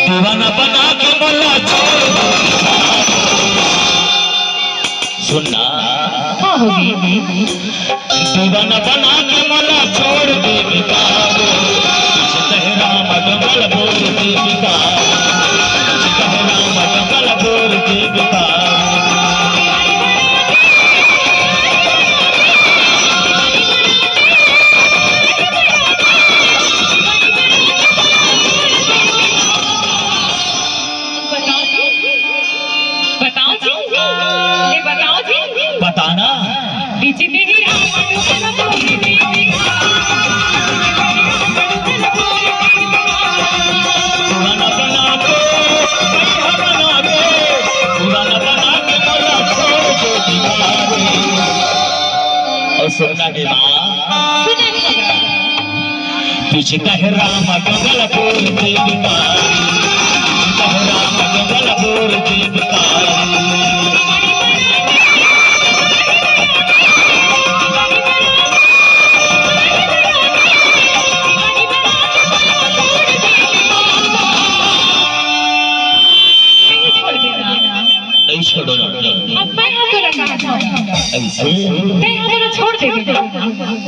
दीवाना बना के बोला सुनना दीवाना बना के बोला छोड़ दे राम डबल बोल दे राम डबल बोल दे बताना और सुनना के पीछे कहे राम डबल बोल दे राम डबल बोल दे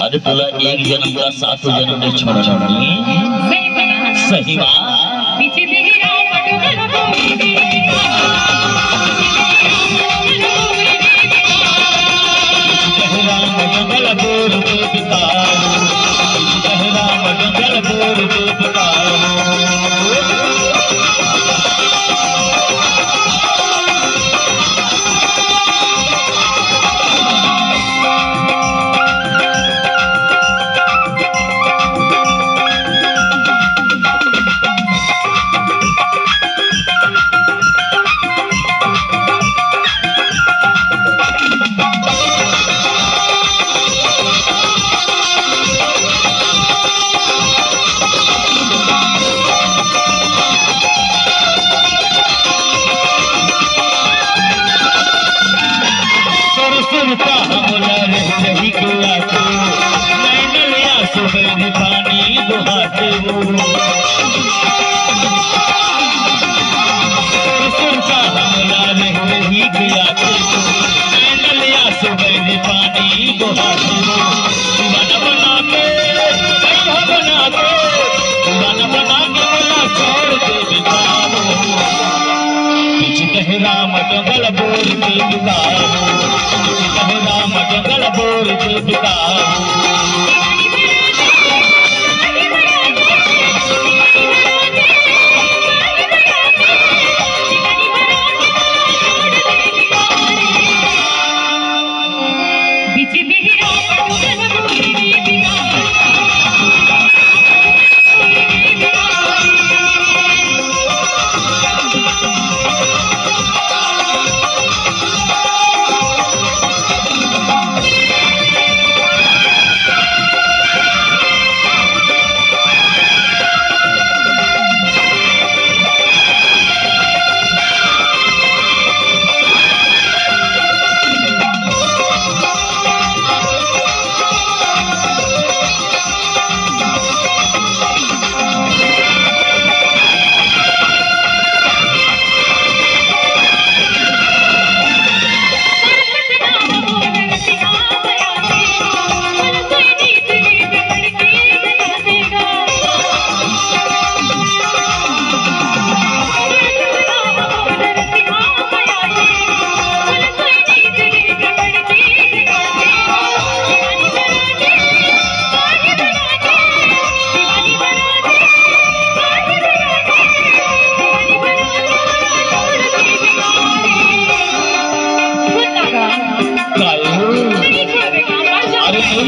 अरे तुला एक जन्म का 7 जन्म में छोड़ा सही बात राम डबल बोल के राम डबल बोल के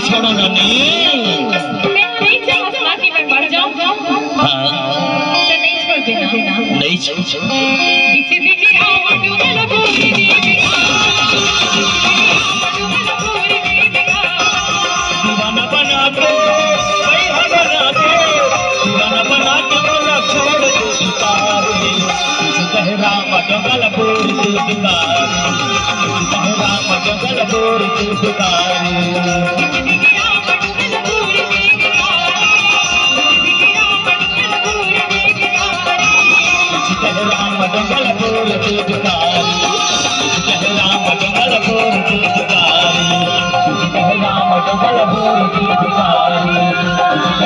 छोड़ो ना नहीं दीवाना बना के छोड़ दे राम डबल बोल दे राम डबल बोल दे राम मंगल पूर तुझकारी राम मंगल पूर तुझकारी राम मंगल पूर तुझकारी